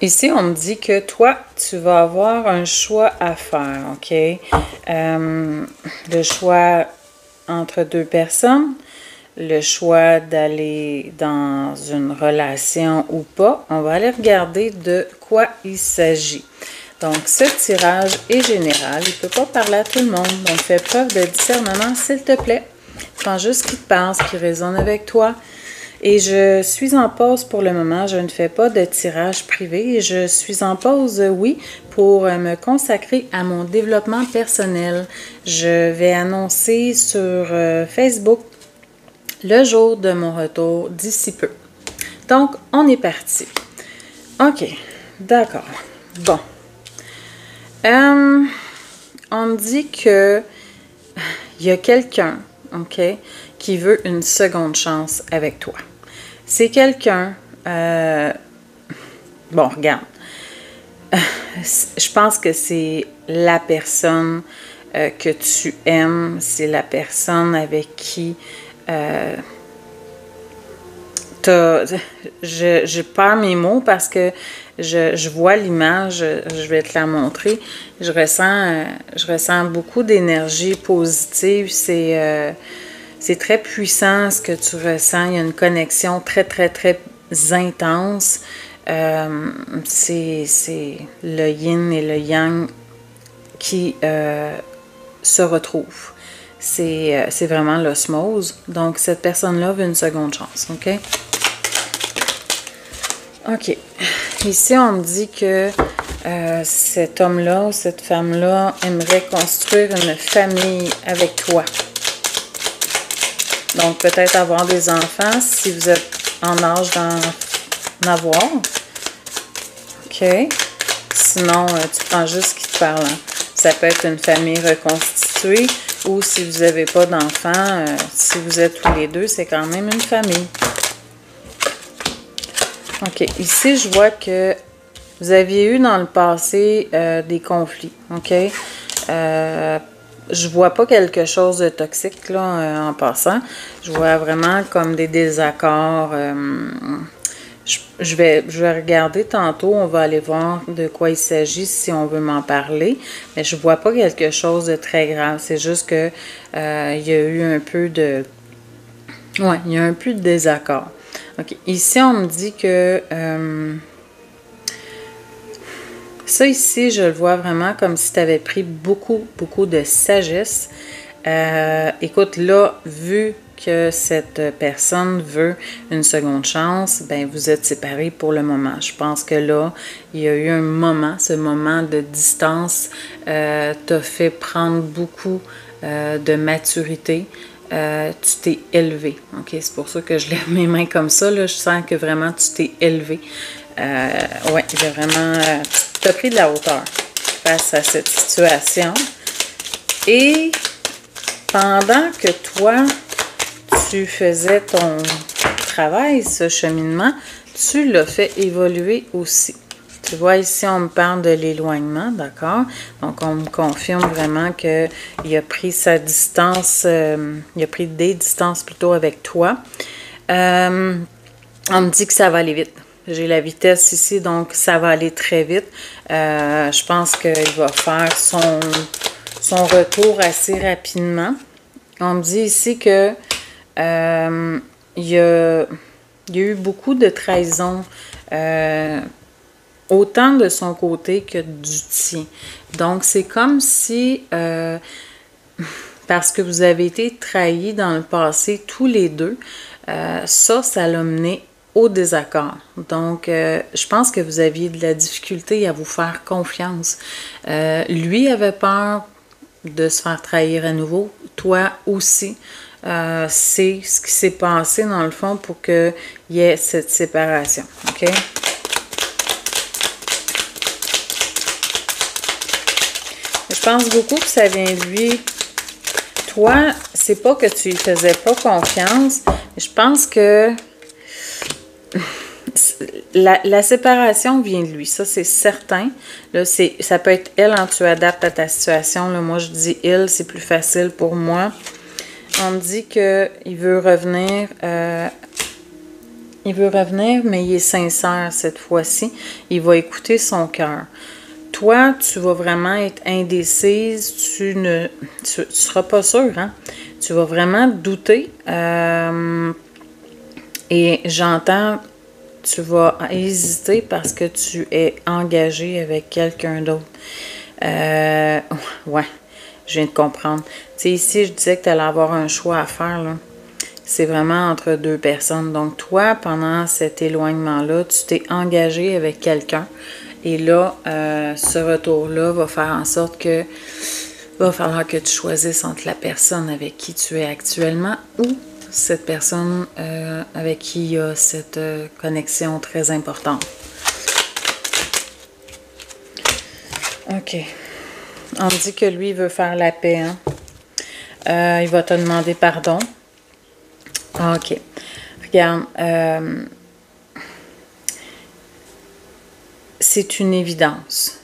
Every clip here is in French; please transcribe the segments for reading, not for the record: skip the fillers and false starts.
Ici, on me dit que toi, tu vas avoir un choix à faire, OK? Le choix entre deux personnes, le choix d'aller dans une relation ou pas. On va aller regarder de quoi il s'agit. Donc, ce tirage est général. Il ne peut pas parler à tout le monde. Donc, fais preuve de discernement, s'il te plaît. Prends juste ce qui te passe, qui résonne avec toi. Et je suis en pause pour le moment. Je ne fais pas de tirage privé. Je suis en pause, oui, pour me consacrer à mon développement personnel. Je vais annoncer sur Facebook le jour de mon retour d'ici peu. Donc, on est parti. OK, d'accord. Bon. On me dit que il y a quelqu'un, OK, qui veut une seconde chance avec toi. C'est quelqu'un... bon, regarde. Je pense que c'est la personne que tu aimes. C'est la personne avec qui... je perds mes mots parce que je vois l'image, je vais te la montrer. Je ressens beaucoup d'énergie positive. C'est très puissant ce que tu ressens. Il y a une connexion très, très, très intense. C'est le yin et le yang qui se retrouvent. C'est vraiment l'osmose. Donc, cette personne-là veut une seconde chance, OK? OK. Ici, on me dit que cet homme-là ou cette femme-là aimerait construire une famille avec toi. Donc, peut-être avoir des enfants si vous êtes en âge d'en avoir. OK. Sinon, tu prends juste ce qui te parle. Hein. Ça peut être une famille reconstituée ou si vous n'avez pas d'enfants, si vous êtes tous les deux, c'est quand même une famille. OK. Ici, je vois que vous aviez eu dans le passé des conflits. OK. Je vois pas quelque chose de toxique là en passant. Je vois vraiment comme des désaccords. Je vais regarder tantôt. On va aller voir de quoi il s'agit si on veut m'en parler. Mais je vois pas quelque chose de très grave. C'est juste que il y a eu un peu de... Ouais, il y a un peu de désaccord. OK. Ici, on me dit que... ça ici, je le vois vraiment comme si tu avais pris beaucoup, beaucoup de sagesse. Écoute, là, vu que cette personne veut une seconde chance, ben vous êtes séparés pour le moment. Je pense que là, il y a eu un moment, ce moment de distance t'a fait prendre beaucoup de maturité. Tu t'es élevé. OK? C'est pour ça que je lève mes mains comme ça. Là. Je sens que vraiment tu t'es élevé. Ouais, il y a vraiment... tu as pris de la hauteur face à cette situation. Et pendant que toi, tu faisais ton travail, ce cheminement, tu l'as fait évoluer aussi. Tu vois, ici, on me parle de l'éloignement, d'accord? Donc, on me confirme vraiment qu'il a pris sa distance, il a pris des distances plutôt avec toi. On me dit que ça va aller vite. J'ai la vitesse ici, donc ça va aller très vite. Je pense qu'il va faire son retour assez rapidement. On me dit ici que il y a eu beaucoup de trahison, autant de son côté que du tien. Donc, c'est comme si, parce que vous avez été trahis dans le passé tous les deux, ça l'a mené au désaccord. Donc, je pense que vous aviez de la difficulté à vous faire confiance. Lui avait peur de se faire trahir à nouveau. Toi aussi. C'est ce qui s'est passé dans le fond pour qu'il y ait cette séparation. OK? Je pense beaucoup que ça vient de lui. Toi, c'est pas que tu lui faisais pas confiance. Je pense que la séparation vient de lui. Ça, c'est certain. Là, ça peut être elle, hein, tu adaptes à ta situation. Là, moi, je dis il, c'est plus facile pour moi. On me dit qu'il veut revenir Il veut revenir, mais il est sincère cette fois-ci. Il va écouter son cœur. Toi, tu vas vraiment être indécise. Tu seras pas sûre, hein? Tu vas vraiment douter. Et j'entends, tu vas hésiter parce que tu es engagé avec quelqu'un d'autre. Ouais, je viens de comprendre. Tu sais, ici, je disais que tu allais avoir un choix à faire, là. C'est vraiment entre deux personnes. Donc, toi, pendant cet éloignement-là, tu t'es engagé avec quelqu'un. Et là, ce retour-là va faire en sorte que va falloir que tu choisisses entre la personne avec qui tu es actuellement ou cette personne avec qui il y a cette connexion très importante. OK. On me dit que lui, il veut faire la paix, hein? Il va te demander pardon. OK. Regarde, c'est une évidence.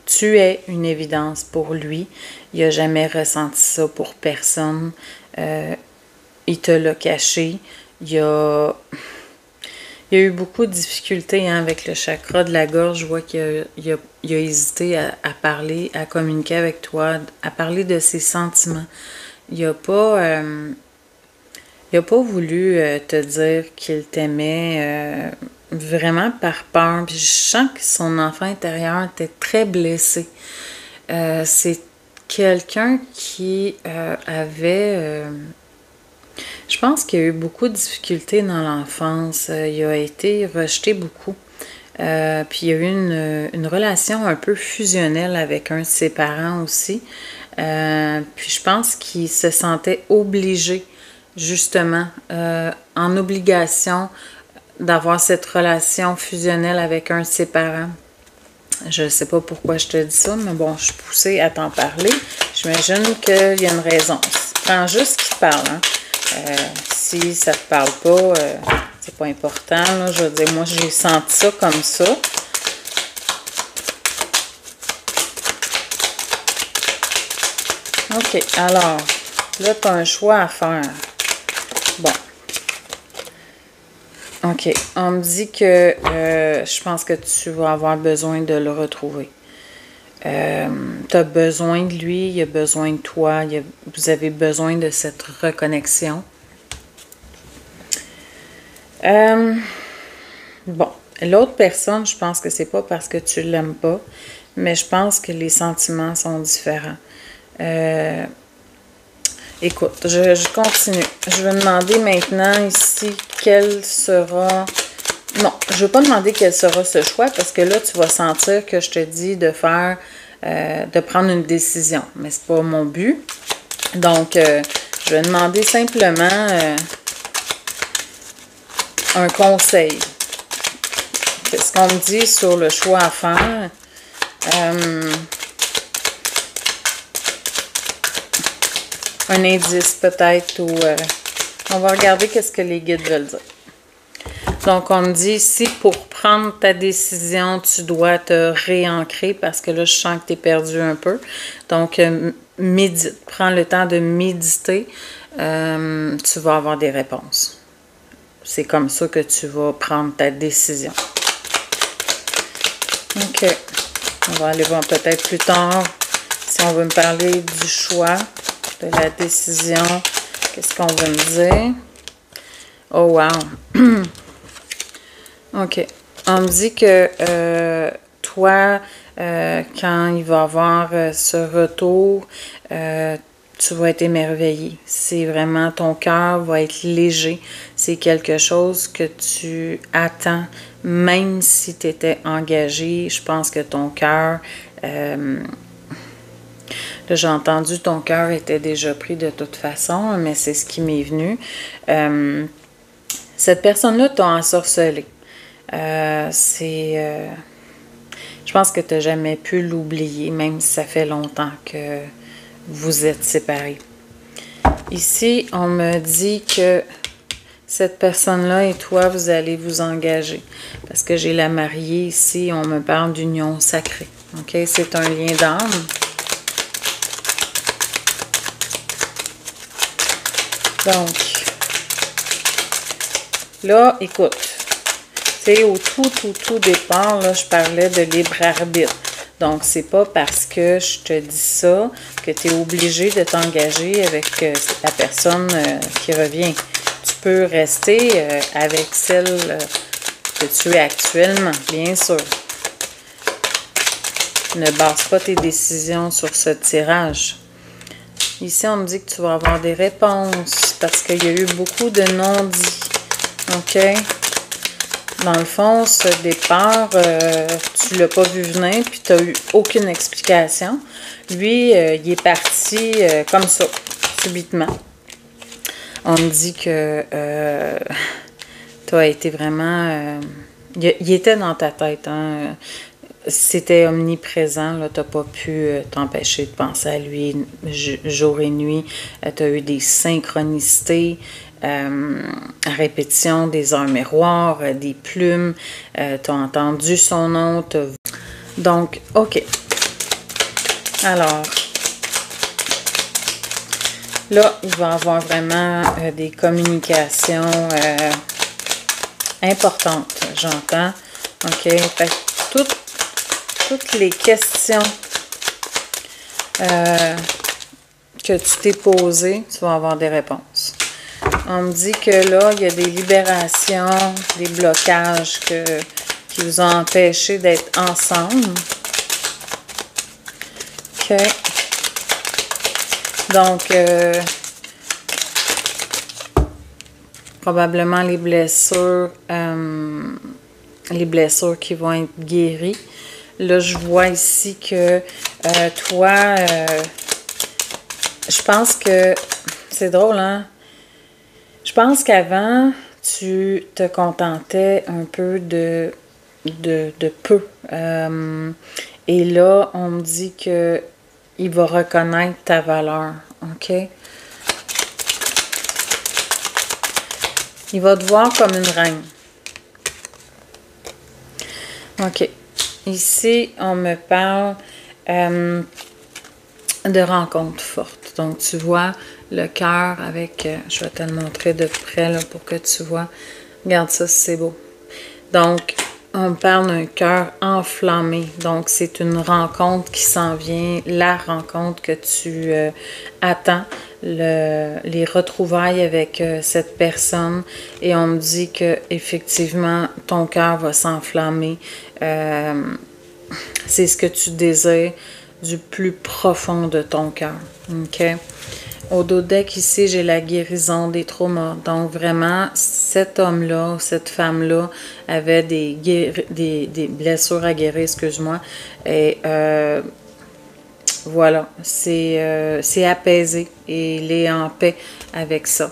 Tu es une évidence pour lui. Il n'a jamais ressenti ça pour personne. Il te l'a caché. Il a eu beaucoup de difficultés, hein, avec le chakra de la gorge. Je vois qu'il a hésité à parler, à communiquer avec toi, à parler de ses sentiments. Il n'a pas voulu te dire qu'il t'aimait vraiment par peur. Puis je sens que son enfant intérieur était très blessé. C'est quelqu'un qui avait... je pense qu'il y a eu beaucoup de difficultés dans l'enfance. Il a été rejeté beaucoup. Puis il y a eu une relation un peu fusionnelle avec un de ses parents aussi. Puis je pense qu'il se sentait obligé, justement, en obligation d'avoir cette relation fusionnelle avec un de ses parents. Je ne sais pas pourquoi je te dis ça, mais bon, je suis poussée à t'en parler. J'imagine qu'il y a une raison. Prends juste ce qui te parle, hein. Si ça te parle pas, c'est pas important, là. Je veux dire, moi, j'ai senti ça comme ça. OK, alors, là, tu as un choix à faire. Bon. OK, on me dit que je pense que tu vas avoir besoin de le retrouver. Tu as besoin de lui, il a besoin de toi, vous avez besoin de cette reconnexion. Bon, l'autre personne, je pense que c'est pas parce que tu l'aimes pas, mais je pense que les sentiments sont différents. Écoute, je continue. Je vais demander maintenant ici quel sera... Non, je ne vais pas demander quel sera ce choix parce que là, tu vas sentir que je te dis de faire, de prendre une décision. Mais ce n'est pas mon but. Donc, je vais demander simplement un conseil. Qu'est-ce qu'on me dit sur le choix à faire? Un indice peut-être ou on va regarder qu'est-ce que les guides veulent dire. Donc, on me dit ici, pour prendre ta décision, tu dois te réancrer parce que là, je sens que tu es perdu un peu. Donc, médite. Prends le temps de méditer. Tu vas avoir des réponses. C'est comme ça que tu vas prendre ta décision. OK. On va aller voir peut-être plus tard si on veut me parler du choix, de la décision. Qu'est-ce qu'on veut me dire? Oh, wow! OK. On me dit que toi, quand il va avoir ce retour, tu vas être émerveillé. C'est vraiment, ton cœur va être léger. C'est quelque chose que tu attends, même si tu étais engagé. Je pense que ton cœur... là, j'ai entendu ton cœur était déjà pris de toute façon, mais c'est ce qui m'est venu. Cette personne-là t'a ensorcelé. Je pense que tu n'as jamais pu l'oublier, même si ça fait longtemps que vous êtes séparés. Ici, on me dit que cette personne-là et toi, vous allez vous engager. Parce que j'ai la mariée ici, on me parle d'union sacrée. OK? C'est un lien d'âme. Donc, Là, écoute, c'est au tout départ, là, je parlais de libre arbitre. Donc, c'est pas parce que je te dis ça que tu es obligé de t'engager avec la personne qui revient. Tu peux rester avec celle que tu es actuellement, bien sûr. Ne base pas tes décisions sur ce tirage. Ici, on me dit que tu vas avoir des réponses parce qu'il y a eu beaucoup de non-dits. OK? Dans le fond, ce départ, tu l'as pas vu venir, puis tu n'as eu aucune explication. Lui, il est parti comme ça, subitement. On me dit que tu as été vraiment... il était dans ta tête, hein? C'était omniprésent, tu n'as pas pu t'empêcher de penser à lui jour et nuit. Tu as eu des synchronicités, à répétition, des heures miroirs, des plumes. Tu as entendu son nom. Donc, OK. Alors, là, il va y avoir vraiment des communications importantes, j'entends. OK? Fait que toutes les questions que tu t'es posées, tu vas avoir des réponses. On me dit que là, il y a des libérations, des blocages qui vous ont empêché d'être ensemble. OK. Donc, probablement les blessures qui vont être guéries. Là, je vois ici que toi, je pense que, c'est drôle, hein? Je pense qu'avant, tu te contentais un peu de peu. Et là, on me dit que il va reconnaître ta valeur, OK? Il va te voir comme une reine. OK. Ici, on me parle de rencontres fortes. Donc, tu vois le cœur avec... je vais te le montrer de près là, pour que tu vois. Regarde ça, c'est beau. Donc, on me parle d'un cœur enflammé. Donc, c'est une rencontre qui s'en vient. La rencontre que tu attends. Les retrouvailles avec cette personne. Et on me dit que effectivement ton cœur va s'enflammer. C'est ce que tu désires du plus profond de ton cœur. OK? Au dos deck, ici, j'ai la guérison des traumas. Donc, vraiment, cet homme-là, cette femme-là avait des blessures à guérir, excuse-moi. Et voilà, c'est apaisé et il est en paix avec ça.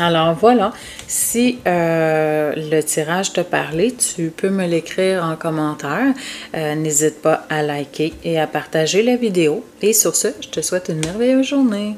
Alors voilà, si le tirage t'a parlé, tu peux me l'écrire en commentaire. N'hésite pas à liker et à partager la vidéo. Et sur ce, je te souhaite une merveilleuse journée.